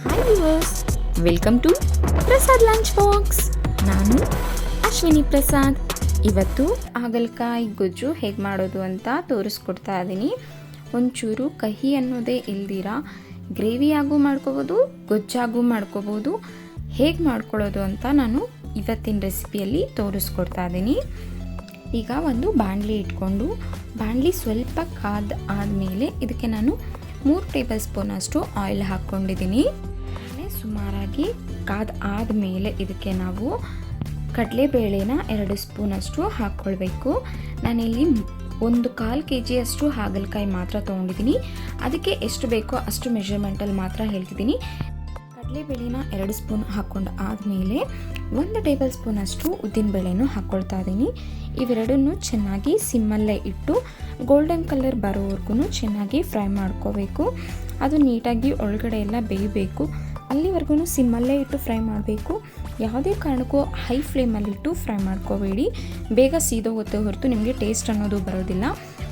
Hi viewers, welcome to Prasad lunch box. ನಾನು ಅಶ್ವಿನಿ ಪ್ರಸಾದ್. ಇವತ್ತು ಹಾಗಲಕಾಯಿ ಗೊಜ್ಜು ಹೇಗೆ ಮಾಡೋದು ಅಂತ ತೋರಿಸ್ಕೊಡ್ತಾ ಇದ್ದೀನಿ. ಒಂಚೂರು ಕಹಿ ಅನ್ನೋದೇ ಇಲ್ದಿರ ಗ್ರೇವಿಯಾಗೂ ಮಾಡ್ಕೋಬೋದು, ಗೊಜ್ಜಾಗೂ ಮಾಡ್ಕೋಬೋದು. ಹೇಗೆ ಮಾಡ್ಕೊಳ್ಳೋದು ಅಂತ ನಾನು ಇವತ್ತಿನ ರೆಸಿಪಿಯಲ್ಲಿ ತೋರಿಸ್ಕೊಡ್ತಾ ಇದ್ದೀನಿ. ಈಗ ಒಂದು ಬಾಣಲಿ ಇಟ್ಕೊಂಡು ಬಾಣಲಿ ಸ್ವಲ್ಪ ಆದಮೇಲೆ ಇದಕ್ಕೆ ನಾನು 3 ಟೇಬಲ್ ಸ್ಪೂನ್ ಅಷ್ಟು ಆಯಿಲ್ ಹಾಕ್ಕೊಂಡಿದ್ದೀನಿ. ಸುಮಾರಾಗಿ ಆದಮೇಲೆ ಇದಕ್ಕೆ ನಾವು ಕಡಲೆಬೇಳೆನ 2 ಸ್ಪೂನ್ ಅಷ್ಟು ಹಾಕ್ಕೊಳ್ಬೇಕು. ನಾನಿಲ್ಲಿ 1/4 kg ಅಷ್ಟು ಹಾಗಲಕಾಯಿ ಮಾತ್ರ ತೊಗೊಂಡಿದ್ದೀನಿ. ಅದಕ್ಕೆ ಎಷ್ಟು ಬೇಕೋ ಅಷ್ಟು ಮೆಷರ್ಮೆಂಟಲ್ಲಿ ಮಾತ್ರ ಹೇಳ್ತಿದ್ದೀನಿ. ಕಡಲೆಬೇಳೆನ 2 ಸ್ಪೂನ್ ಹಾಕ್ಕೊಂಡು ಆದಮೇಲೆ 1 ಟೇಬಲ್ ಸ್ಪೂನ್ ಅಷ್ಟು ಉದ್ದಿನಬೇಳೆನೂ ಹಾಕ್ಕೊಳ್ತಾ ಇದ್ದೀನಿ. ಇವೆರಡನ್ನೂ ಚೆನ್ನಾಗಿ ಸಿಮ್ಮಲ್ಲೇ ಇಟ್ಟು ಗೋಲ್ಡನ್ ಕಲರ್ ಬರೋವರೆಗೂ ಚೆನ್ನಾಗಿ ಫ್ರೈ ಮಾಡ್ಕೋಬೇಕು. ಅದು ನೀಟಾಗಿ ಒಳಗಡೆ ಎಲ್ಲ ಬೇಯಬೇಕು. ಅಲ್ಲಿವರೆಗೂ ಸಿಮ್ಮಲ್ಲೇ ಇಟ್ಟು ಫ್ರೈ ಮಾಡಬೇಕು. ಯಾವುದೇ ಕಾರಣಕ್ಕೂ ಹೈ ಫ್ಲೇಮಲ್ಲಿಟ್ಟು ಫ್ರೈ ಮಾಡ್ಕೋಬೇಡಿ, ಬೇಗ ಸೀದೋಗುತ್ತೆ ಹೊರತು ನಿಮಗೆ ಟೇಸ್ಟ್ ಅನ್ನೋದು ಬರೋದಿಲ್ಲ.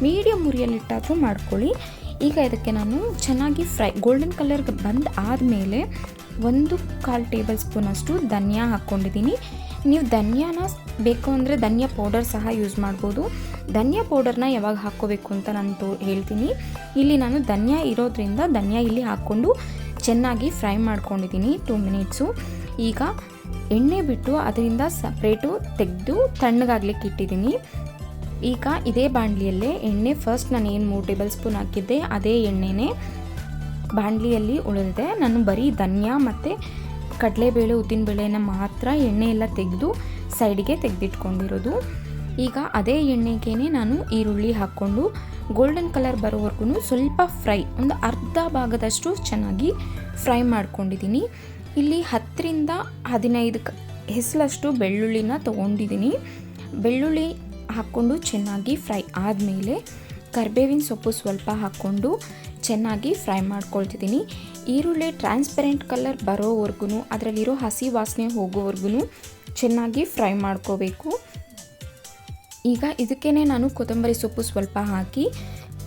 ಮೀಡಿಯಮ್ ಉರಿಯಲ್ಲಿಟ್ಟಾದರೂ ಮಾಡ್ಕೊಳ್ಳಿ. ಈಗ ಇದಕ್ಕೆ ನಾನು ಚೆನ್ನಾಗಿ ಗೋಲ್ಡನ್ ಕಲರ್ ಆದಮೇಲೆ 1/4 ಟೇಬಲ್ ಸ್ಪೂನ್ ಅಷ್ಟು ಧನಿಯಾ ಹಾಕ್ಕೊಂಡಿದ್ದೀನಿ. ನೀವು ಧನಿಯಾನ ಬೇಕು ಅಂದರೆ ಧನಿಯಾ ಪೌಡರ್ ಸಹ ಯೂಸ್ ಮಾಡ್ಬೋದು. ಧನಿಯಾ ಪೌಡರ್ನ ಯಾವಾಗ ಹಾಕ್ಕೋಬೇಕು ಅಂತ ನಾನು ಹೇಳ್ತೀನಿ. ಇಲ್ಲಿ ನಾನು ಧನಿಯಾ ಇರೋದ್ರಿಂದ ಧನಿಯಾ ಇಲ್ಲಿ ಹಾಕ್ಕೊಂಡು ಚೆನ್ನಾಗಿ ಫ್ರೈ ಮಾಡ್ಕೊಂಡಿದ್ದೀನಿ 2 ಮಿನಿಟ್ಸು. ಈಗ ಎಣ್ಣೆ ಬಿಟ್ಟು ಅದರಿಂದ ಸಪ್ರೇಟು ತೆಗೆದು ತಣ್ಣಗಾಗ್ಲಿಕ್ಕೆ ಇಟ್ಟಿದ್ದೀನಿ. ಈಗ ಇದೇ ಬಾಣಲಿಯಲ್ಲೇ ಎಣ್ಣೆ ಫಸ್ಟ್ ನಾನು ಏನು 3 ಟೇಬಲ್ ಸ್ಪೂನ್ ಹಾಕಿದ್ದೆ ಅದೇ ಎಣ್ಣೆನೇ ಬಾಣಲಿಯಲ್ಲಿ ಉಳಿದಿದೆ. ನಾನು ಬರೀ ಧನಿಯಾ ಮತ್ತು ಕಡಲೆಬೇಳೆ ಉದ್ದಿನಬೇಳೆನ ಮಾತ್ರ ಎಣ್ಣೆ ಎಲ್ಲ ತೆಗೆದು ಸೈಡಿಗೆ ತೆಗೆದಿಟ್ಕೊಂಡಿರೋದು. ಈಗ ಅದೇ ಎಣ್ಣೆಗೆ ನಾನು ಈರುಳ್ಳಿ ಹಾಕ್ಕೊಂಡು ಗೋಲ್ಡನ್ ಕಲರ್ ಬರೋವರೆಗೂ ಸ್ವಲ್ಪ ಒಂದು ಅರ್ಧ ಭಾಗದಷ್ಟು ಚೆನ್ನಾಗಿ ಫ್ರೈ ಮಾಡ್ಕೊಂಡಿದ್ದೀನಿ. ಇಲ್ಲಿ 10ರಿಂದ 15 ಹೆಸಲಷ್ಟು ಬೆಳ್ಳುಳ್ಳಿನ ತೊಗೊಂಡಿದ್ದೀನಿ. ಬೆಳ್ಳುಳ್ಳಿ ಹಾಕ್ಕೊಂಡು ಚೆನ್ನಾಗಿ ಫ್ರೈ ಆದಮೇಲೆ ಕರಿಬೇವಿನ ಸೊಪ್ಪು ಸ್ವಲ್ಪ ಹಾಕ್ಕೊಂಡು ಚೆನ್ನಾಗಿ ಫ್ರೈ ಮಾಡ್ಕೊಳ್ತಿದ್ದೀನಿ. ಈರುಳ್ಳಿ ಟ್ರಾನ್ಸ್ಪರೆಂಟ್ ಕಲರ್ ಬರೋವರೆಗೂ ಅದರಲ್ಲಿರೋ ಹಸಿ ವಾಸನೆ ಹೋಗೋವರೆಗೂ ಚೆನ್ನಾಗಿ ಫ್ರೈ ಮಾಡ್ಕೋಬೇಕು. ಈಗ ಇದಕ್ಕೇ ನಾನು ಕೊತ್ತಂಬರಿ ಸೊಪ್ಪು ಸ್ವಲ್ಪ ಹಾಕಿ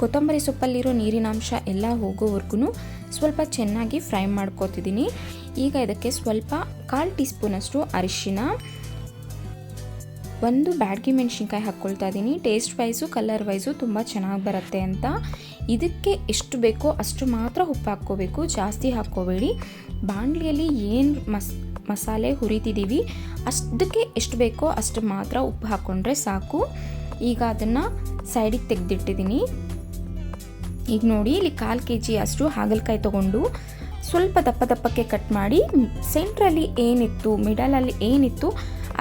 ಕೊತ್ತಂಬರಿ ಸೊಪ್ಪಲ್ಲಿರೋ ನೀರಿನಾಂಶ ಎಲ್ಲ ಹೋಗೋವರೆಗೂ ಸ್ವಲ್ಪ ಚೆನ್ನಾಗಿ ಫ್ರೈ ಮಾಡ್ಕೋತಿದ್ದೀನಿ. ಈಗ ಇದಕ್ಕೆ ಸ್ವಲ್ಪ 1/4 ಟೀ ಸ್ಪೂನಷ್ಟು ಅರಿಶಿನ, 1 ಬ್ಯಾಡಗಿ ಮೆಣಸಿನ್ಕಾಯಿ ಹಾಕ್ಕೊಳ್ತಾ ಇದ್ದೀನಿ. ಟೇಸ್ಟ್ ವೈಸು ಕಲರ್ ವೈಸು ತುಂಬ ಚೆನ್ನಾಗಿ ಬರುತ್ತೆ ಅಂತ. ಇದಕ್ಕೆ ಎಷ್ಟು ಬೇಕೋ ಅಷ್ಟು ಮಾತ್ರ ಉಪ್ಪು ಹಾಕ್ಕೋಬೇಕು, ಜಾಸ್ತಿ ಹಾಕ್ಕೋಬೇಡಿ. ಬಾಣಲಿಯಲ್ಲಿ ಏನು ಮಸಾಲೆ ಹುರಿತಿದ್ದೀವಿ ಅಷ್ಟಕ್ಕೆ ಎಷ್ಟು ಬೇಕೋ ಅಷ್ಟು ಮಾತ್ರ ಉಪ್ಪು ಹಾಕ್ಕೊಂಡ್ರೆ ಸಾಕು. ಈಗ ಅದನ್ನು ಸೈಡಿಗೆ ತೆಗೆದಿಟ್ಟಿದ್ದೀನಿ. ಈಗ ನೋಡಿ, ಇಲ್ಲಿ 1/4 kg ಅಷ್ಟು ಹಾಗಲಕಾಯಿ ತೊಗೊಂಡು ಸ್ವಲ್ಪ ದಪ್ಪಕ್ಕೆ ಕಟ್ ಮಾಡಿ ಸೆಂಟ್ರಲ್ಲಿ ಏನಿತ್ತು ಮಿಡಲಲ್ಲಿ ಏನಿತ್ತು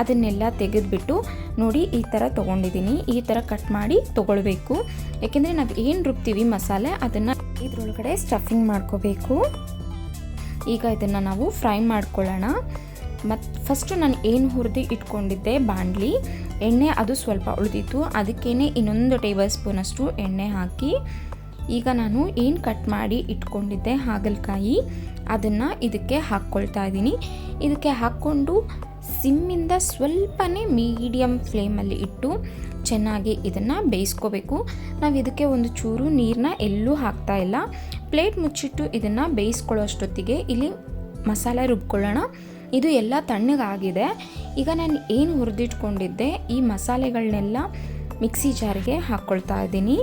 ಅದನ್ನೆಲ್ಲ ತೆಗೆದುಬಿಟ್ಟು ನೋಡಿ ಈ ಥರ ತೊಗೊಂಡಿದ್ದೀನಿ. ಈ ಥರ ಕಟ್ ಮಾಡಿ ತೊಗೊಳ್ಬೇಕು. ಯಾಕೆಂದರೆ ನಾವು ಏನು ರುಬ್ತೀವಿ ಮಸಾಲೆ ಅದನ್ನು ಇದರೊಳಗಡೆ ಸ್ಟಫಿಂಗ್ ಮಾಡ್ಕೋಬೇಕು. ಈಗ ಇದನ್ನು ನಾವು ಫ್ರೈ ಮಾಡ್ಕೊಳ್ಳೋಣ. ಮತ್ತು ಫಸ್ಟು ನಾನು ಏನು ಹುರಿದು ಇಟ್ಕೊಂಡಿದ್ದೆ ಬಾಣಲಿ ಎಣ್ಣೆ, ಅದು ಸ್ವಲ್ಪ ಉಳಿದಿತ್ತು. ಅದಕ್ಕೇ ಇನ್ನೊಂದು ಟೇಬಲ್ ಸ್ಪೂನಷ್ಟು ಎಣ್ಣೆ ಹಾಕಿ ಈಗ ನಾನು ಏನು ಕಟ್ ಮಾಡಿ ಇಟ್ಕೊಂಡಿದ್ದೆ ಹಾಗಲಕಾಯಿ ಅದನ್ನು ಇದಕ್ಕೆ ಹಾಕ್ಕೊಳ್ತಾ ಇದ್ದೀನಿ. ಇದಕ್ಕೆ ಹಾಕ್ಕೊಂಡು ಸಿಮ್ಮಿಂದ ಸ್ವಲ್ಪನೇ ಮೀಡಿಯಮ್ ಫ್ಲೇಮಲ್ಲಿ ಇಟ್ಟು ಚೆನ್ನಾಗಿ ಇದನ್ನು ಬೇಯಿಸ್ಕೋಬೇಕು. ನಾವು ಇದಕ್ಕೆ ಒಂದು ಚೂರು ನೀರನ್ನ ಎಲ್ಲೂ ಹಾಕ್ತಾ ಇಲ್ಲ. ಪ್ಲೇಟ್ ಮುಚ್ಚಿಟ್ಟು ಇದನ್ನು ಬೇಯಿಸ್ಕೊಳ್ಳೋ ಅಷ್ಟೊತ್ತಿಗೆ ಇಲ್ಲಿ ಮಸಾಲೆ ರುಬ್ಕೊಳ್ಳೋಣ. ಇದು ಎಲ್ಲ ತಣ್ಣಗಾಗಿದೆ. ಈಗ ನಾನು ಏನು ಹುರಿದಿಟ್ಕೊಂಡಿದ್ದೆ ಈ ಮಸಾಲೆಗಳನ್ನೆಲ್ಲ ಮಿಕ್ಸಿ ಜಾರಿಗೆ ಹಾಕ್ಕೊಳ್ತಾ ಇದ್ದೀನಿ.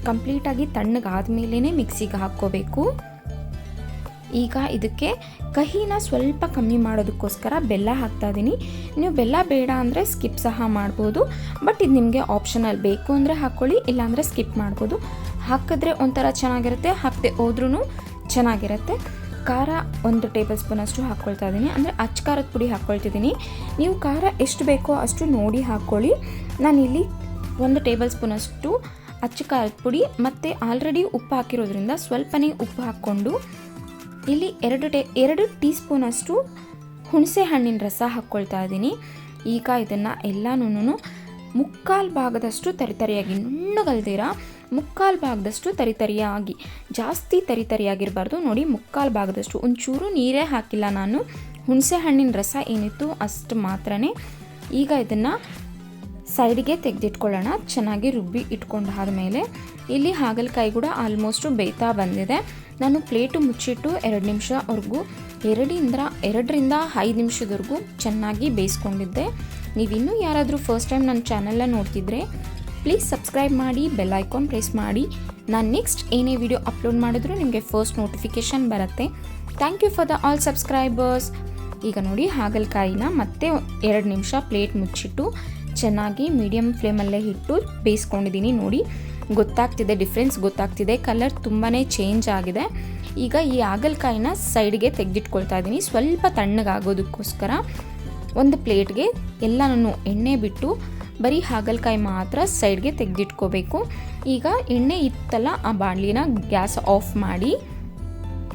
ಕಂಪ್ಲೀಟಾಗಿ ತಣ್ಣಗಾದ್ಮೇಲೆ ಮಿಕ್ಸಿಗೆ ಹಾಕ್ಕೋಬೇಕು. ಈಗ ಇದಕ್ಕೆ ಕಹಿನ ಸ್ವಲ್ಪ ಕಮ್ಮಿ ಮಾಡೋದಕ್ಕೋಸ್ಕರ ಬೆಲ್ಲ ಹಾಕ್ತಾ ಇದ್ದೀನಿ. ನೀವು ಬೆಲ್ಲ ಬೇಡ ಅಂದರೆ ಸ್ಕಿಪ್ ಸಹ ಮಾಡ್ಬೋದು. ಬಟ್ ಇದು ನಿಮಗೆ ಆಪ್ಷನಲ್, ಬೇಕು ಅಂದರೆ ಹಾಕ್ಕೊಳ್ಳಿ, ಇಲ್ಲಾಂದರೆ ಸ್ಕಿಪ್ ಮಾಡ್ಬೋದು. ಹಾಕಿದ್ರೆ ಒಂಥರ ಚೆನ್ನಾಗಿರುತ್ತೆ, ಹಾಕದೆ ಹೋದ್ರೂ ಚೆನ್ನಾಗಿರುತ್ತೆ. ಖಾರ 1 ಟೇಬಲ್ ಸ್ಪೂನ್ ಅಷ್ಟು ಹಾಕ್ಕೊಳ್ತಾ ಇದ್ದೀನಿ, ಅಂದರೆ ಅಚ್ಚ ಖಾರದ ಪುಡಿ ಹಾಕ್ಕೊಳ್ತಿದ್ದೀನಿ. ನೀವು ಖಾರ ಎಷ್ಟು ಬೇಕೋ ಅಷ್ಟು ನೋಡಿ ಹಾಕ್ಕೊಳ್ಳಿ. ನಾನಿಲ್ಲಿ 1 ಟೇಬಲ್ ಸ್ಪೂನ್ ಅಷ್ಟು ಅಚ್ಚ ಖಾರದ ಪುಡಿ ಮತ್ತು ಆಲ್ರೆಡಿ ಉಪ್ಪು ಹಾಕಿರೋದ್ರಿಂದ ಸ್ವಲ್ಪನೇ ಉಪ್ಪು ಹಾಕ್ಕೊಂಡು ಇಲ್ಲಿ 2 ಟೀ ಸ್ಪೂನ್ ಅಷ್ಟು ಹುಣಸೆ ಹಣ್ಣಿನ ರಸ ಹಾಕ್ಕೊಳ್ತಾ ಇದ್ದೀನಿ. ಈಗ ಇದನ್ನು ಎಲ್ಲನೂ 1/4 ಭಾಗದಷ್ಟು ತರಿತರಿಯಾಗಿ, ನುಣ್ಣಗಲ್ದಿರ 1/4 ಭಾಗದಷ್ಟು ತರಿತರಿಯಾಗಿ, ಜಾಸ್ತಿ ತರಿತರಿಯಾಗಿರಬಾರ್ದು. ನೋಡಿ 1/4 ಭಾಗದಷ್ಟು, ಒಂಚೂರು ನೀರೇ ಹಾಕಿಲ್ಲ ನಾನು, ಹುಣಸೆ ಹಣ್ಣಿನ ರಸ ಏನಿತ್ತು ಅಷ್ಟು ಮಾತ್ರನೇ. ಈಗ ಇದನ್ನು ಸೈಡ್ಗೆ ತೆಗೆದಿಟ್ಕೊಳ್ಳೋಣ. ಚೆನ್ನಾಗಿ ರುಬ್ಬಿ ಇಟ್ಕೊಂಡಾದ ಮೇಲೆ ಇಲ್ಲಿ ಹಾಗಲಕಾಯಿ ಕೂಡ ಆಲ್ಮೋಸ್ಟು ಬೇಯ್ತಾ ಬಂದಿದೆ. ನಾನು ಪ್ಲೇಟು ಮುಚ್ಚಿಟ್ಟು 2 ನಿಮಿಷವರೆಗೂ 2ರಿಂದ 5 ನಿಮಿಷದವರೆಗೂ ಚೆನ್ನಾಗಿ ಬೇಯಿಸ್ಕೊಂಡಿದ್ದೆ. ನೀವಿನ್ನೂ ಯಾರಾದರೂ ಫಸ್ಟ್ ಟೈಮ್ ನನ್ನ ಚಾನಲ್ನ ನೋಡ್ತಿದ್ರೆ ಪ್ಲೀಸ್ ಸಬ್ಸ್ಕ್ರೈಬ್ ಮಾಡಿ, ಬೆಲ್ ಐಕಾನ್ ಪ್ರೆಸ್ ಮಾಡಿ. ನಾನು ನೆಕ್ಸ್ಟ್ ಏನೇ ವಿಡಿಯೋ ಅಪ್ಲೋಡ್ ಮಾಡಿದ್ರು ನಿಮಗೆ ಫಸ್ಟ್ ನೋಟಿಫಿಕೇಷನ್ ಬರುತ್ತೆ. Thank you for the all subscribers. ಈಗ ನೋಡಿ ಹಾಗಲಕಾಯಿನ ಮತ್ತೆ 2 ನಿಮಿಷ ಪ್ಲೇಟ್ ಮುಚ್ಚಿಟ್ಟು ಚೆನ್ನಾಗಿ ಮೀಡಿಯಮ್ ಫ್ಲೇಮಲ್ಲೇ ಇಟ್ಟು ಬೇಯಿಸ್ಕೊಂಡಿದ್ದೀನಿ. ನೋಡಿ ಗೊತ್ತಾಗ್ತಿದೆ, ಡಿಫ್ರೆನ್ಸ್ ಗೊತ್ತಾಗ್ತಿದೆ, ಕಲರ್ ತುಂಬಾ ಚೇಂಜ್ ಆಗಿದೆ. ಈಗ ಈ ಹಾಗಲಕಾಯಿನ ಸೈಡ್ಗೆ ತೆಗೆದಿಟ್ಕೊಳ್ತಾ ಇದ್ದೀನಿ. ಸ್ವಲ್ಪ ತಣ್ಣಗಾಗೋದಕ್ಕೋಸ್ಕರ ಒಂದು ಪ್ಲೇಟ್ಗೆ ಎಲ್ಲನೂ ಎಣ್ಣೆ ಬಿಟ್ಟು ಬರೀ ಹಾಗಲಕಾಯಿ ಮಾತ್ರ ಸೈಡ್ಗೆ ತೆಗೆದಿಟ್ಕೋಬೇಕು. ಈಗ ಎಣ್ಣೆ ಇತ್ತಲ್ಲ, ಆ ಬಾಣಲಿನ ಗ್ಯಾಸ್ ಆಫ್ ಮಾಡಿ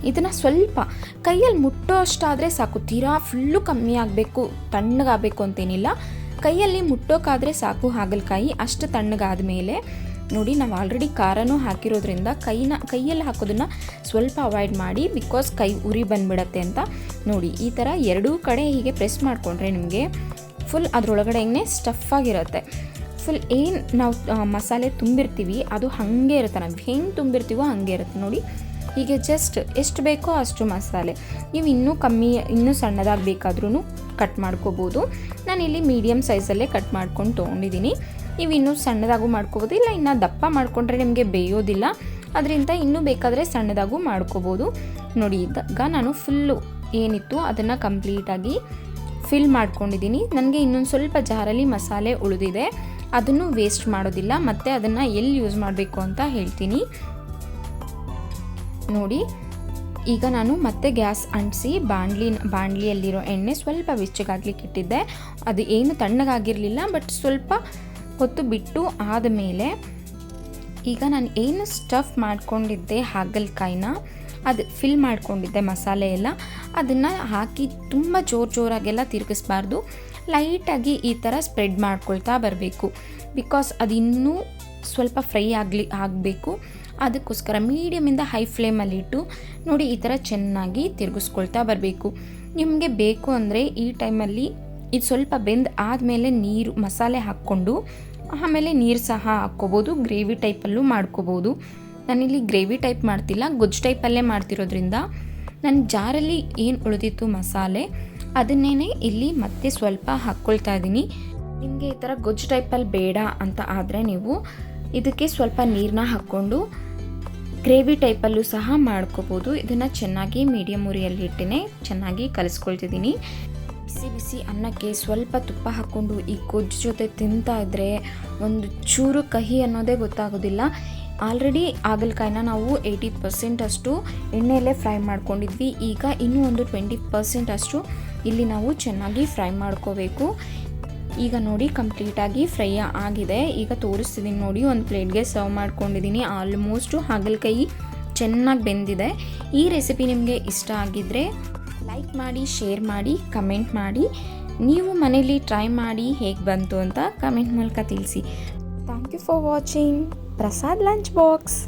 ಇದನ್ನು ಸ್ವಲ್ಪ ಕೈಯಲ್ಲಿ ಮುಟ್ಟೋ ಅಷ್ಟಾದರೆ ಸಾಕು. ತೀರಾ ಫುಲ್ಲು ಕಮ್ಮಿ ಆಗಬೇಕು, ತಣ್ಣಗಾಗಬೇಕು ಅಂತೇನಿಲ್ಲ. ಕೈಯಲ್ಲಿ ಮುಟ್ಟೋಕ್ಕಾದರೆ ಸಾಕು ಹಾಗಲಕಾಯಿ. ಅಷ್ಟು ತಣ್ಣಗಾದ ಮೇಲೆ ನೋಡಿ, ನಾವು ಆಲ್ರೆಡಿ ಖಾರನೂ ಹಾಕಿರೋದ್ರಿಂದ ಕೈಯಲ್ಲಿ ಹಾಕೋದನ್ನು ಸ್ವಲ್ಪ ಅವಾಯ್ಡ್ ಮಾಡಿ, ಬಿಕಾಸ್ ಕೈ ಉರಿ ಬಂದುಬಿಡತ್ತೆ ಅಂತ. ನೋಡಿ ಈ ಥರ ಎರಡೂ ಕಡೆ ಹೀಗೆ ಪ್ರೆಸ್ ಮಾಡಿಕೊಂಡ್ರೆ ನಿಮಗೆ ಫುಲ್ ಅದರೊಳಗಡೆನೇ ಸ್ಟಫ್ ಆಗಿರುತ್ತೆ. ಫುಲ್ ಏನು ನಾವು ಮಸಾಲೆ ತುಂಬಿರ್ತೀವಿ ಅದು ಹಾಗೆ ಇರುತ್ತೆ, ನಾವು ಹೆಂಗೆ ತುಂಬಿರ್ತೀವೋ ಹಾಗೆ ಇರುತ್ತೆ. ನೋಡಿ ಹೀಗೆ ಜಸ್ಟ್ ಎಷ್ಟು ಬೇಕೋ ಅಷ್ಟು ಮಸಾಲೆ. ನೀವು ಇನ್ನೂ ಸಣ್ಣದಾಗಿ ಬೇಕಾದ್ರೂ ಕಟ್ ಮಾಡ್ಕೋಬೋದು. ನಾನಿಲ್ಲಿ ಮೀಡಿಯಮ್ ಸೈಜಲ್ಲೇ ಕಟ್ ಮಾಡ್ಕೊಂಡು ತೊಗೊಂಡಿದ್ದೀನಿ. ನೀವು ಇನ್ನೂ ಸಣ್ಣದಾಗೂ ಮಾಡ್ಕೋಬೋದು, ಇಲ್ಲ ಇನ್ನು ದಪ್ಪ ಮಾಡಿಕೊಂಡ್ರೆ ನಿಮಗೆ ಬೇಯೋದಿಲ್ಲ, ಅದರಿಂದ ಇನ್ನೂ ಬೇಕಾದರೆ ಸಣ್ಣದಾಗೂ ಮಾಡ್ಕೋಬೋದು. ನೋಡಿ ಈಗ ನಾನು ಫುಲ್ಲು ಏನಿತ್ತು ಅದನ್ನು ಕಂಪ್ಲೀಟಾಗಿ ಫಿಲ್ ಮಾಡ್ಕೊಂಡಿದ್ದೀನಿ. ನನಗೆ ಇನ್ನೊಂದು ಸ್ವಲ್ಪ ಜಾರಲ್ಲಿ ಮಸಾಲೆ ಉಳಿದಿದೆ, ಅದನ್ನು ವೇಸ್ಟ್ ಮಾಡೋದಿಲ್ಲ. ಮತ್ತು ಅದನ್ನು ಎಲ್ಲಿ ಯೂಸ್ ಮಾಡಬೇಕು ಅಂತ ಹೇಳ್ತೀನಿ. ನೋಡಿ ಈಗ ನಾನು ಮತ್ತೆ ಗ್ಯಾಸ್ ಅಂಟಿಸಿ ಬಾಣಲಿಯಲ್ಲಿರೋ ಎಣ್ಣೆ ಸ್ವಲ್ಪ ಬೆಚ್ಚಗಾಗ್ಲಿಕ್ಕೆ ಇಟ್ಟಿದ್ದೆ. ಅದು ಏನು ತಣ್ಣಗಾಗಿರಲಿಲ್ಲ, ಬಟ್ ಸ್ವಲ್ಪ ಹೊತ್ತು ಬಿಟ್ಟು ಆದಮೇಲೆ ಈಗ ನಾನು ಏನು ಸ್ಟಫ್ ಮಾಡ್ಕೊಂಡಿದ್ದೆ ಹಾಗಲಕಾಯಿನ ಅದು ಫಿಲ್ ಮಾಡ್ಕೊಂಡಿದ್ದೆ ಮಸಾಲೆ ಎಲ್ಲ, ಅದನ್ನು ಹಾಕಿ ತುಂಬ ಜೋರಾಗೆಲ್ಲ ತಿರುಗಿಸ್ಬಾರ್ದು. ಲೈಟಾಗಿ ಈ ಥರ ಸ್ಪ್ರೆಡ್ ಮಾಡ್ಕೊಳ್ತಾ ಬರಬೇಕು. ಬಿಕಾಸ್ ಅದು ಇನ್ನೂ ಸ್ವಲ್ಪ ಫ್ರೈ ಆಗಬೇಕು. ಅದಕ್ಕೋಸ್ಕರ ಮೀಡಿಯಮಿಂದ ಹೈ ಫ್ಲೇಮಲ್ಲಿಟ್ಟು ನೋಡಿ ಈ ಥರ ಚೆನ್ನಾಗಿ ತಿರುಗಿಸ್ಕೊಳ್ತಾ ಬರಬೇಕು. ನಿಮಗೆ ಬೇಕು ಅಂದರೆ ಈ ಟೈಮಲ್ಲಿ ಇದು ಸ್ವಲ್ಪ ಬೆಂದು ಆದಮೇಲೆ ನೀರು ಮಸಾಲೆ ಹಾಕ್ಕೊಂಡು ಆಮೇಲೆ ನೀರು ಸಹ ಹಾಕ್ಕೋಬೋದು. ಗ್ರೇವಿ ಟೈಪಲ್ಲೂ ಮಾಡ್ಕೋಬೋದು. ನಾನಿಲ್ಲಿ ಗ್ರೇವಿ ಟೈಪ್ ಮಾಡ್ತಿಲ್ಲ, ಗೊಜ್ಜು ಟೈಪಲ್ಲೇ ಮಾಡ್ತಿರೋದ್ರಿಂದ ನನ್ನ ಜಾರಲ್ಲಿ ಏನು ಉಳಿದಿತ್ತು ಮಸಾಲೆ ಅದನ್ನೇ ಇಲ್ಲಿ ಮತ್ತೆ ಸ್ವಲ್ಪ ಹಾಕ್ಕೊಳ್ತಾ ಇದ್ದೀನಿ. ನಿಮಗೆ ಈ ಥರ ಗೊಜ್ಜು ಟೈಪಲ್ಲಿ ಬೇಡ ಅಂತ ಆದರೆ ನೀವು ಇದಕ್ಕೆ ಸ್ವಲ್ಪ ನೀರನ್ನ ಹಾಕ್ಕೊಂಡು ಗ್ರೇವಿ ಟೈಪಲ್ಲೂ ಸಹ ಮಾಡ್ಕೋಬೋದು. ಇದನ್ನು ಚೆನ್ನಾಗಿ ಮೀಡಿಯಮ್ ಉರಿಯಲ್ಲಿ ಇಟ್ಟೇ ಚೆನ್ನಾಗಿ ಕಲಿಸ್ಕೊಳ್ತಿದ್ದೀನಿ. ಬಿಸಿ ಅನ್ನಕ್ಕೆ ಸ್ವಲ್ಪ ತುಪ್ಪ ಹಾಕ್ಕೊಂಡು ಈ ಗೊಜ್ಜು ಜೊತೆ ತಿಂತಾ ಇದ್ದರೆ ಒಂದು ಚೂರು ಕಹಿ ಅನ್ನೋದೇ ಗೊತ್ತಾಗೋದಿಲ್ಲ. ಆಲ್ರೆಡಿ ಹಾಗಲಕಾಯಿನ ನಾವು 80% ಅಷ್ಟು ಎಣ್ಣೆಯಲ್ಲೇ ಫ್ರೈ ಮಾಡ್ಕೊಂಡಿದ್ವಿ. ಈಗ ಇನ್ನೂ ಒಂದು 20% ಅಷ್ಟು ಇಲ್ಲಿ ನಾವು ಚೆನ್ನಾಗಿ ಫ್ರೈ ಮಾಡ್ಕೋಬೇಕು. ಈಗ ನೋಡಿ ಕಂಪ್ಲೀಟಾಗಿ ಫ್ರೈ ಆಗಿದೆ. ಈಗ ತೋರಿಸ್ತಿದ್ದೀನಿ ನೋಡಿ, ಒಂದು ಪ್ಲೇಟ್ಗೆ ಸರ್ವ್ ಮಾಡ್ಕೊಂಡಿದ್ದೀನಿ. ಆಲ್ಮೋಸ್ಟು ಹಾಗಲಕಾಯಿ ಚೆನ್ನಾಗಿ ಬೆಂದಿದೆ. ಈ ರೆಸಿಪಿ ನಿಮಗೆ ಇಷ್ಟ ಆಗಿದ್ದರೆ ಲೈಕ್ ಮಾಡಿ, ಶೇರ್ ಮಾಡಿ, ಕಮೆಂಟ್ ಮಾಡಿ. ನೀವು ಮನೇಲಿ ಟ್ರೈ ಮಾಡಿ ಹೇಗೆ ಬಂತು ಅಂತ ಕಮೆಂಟ್ ಮೂಲಕ ತಿಳಿಸಿ. Thank you for watching Prasad lunch box.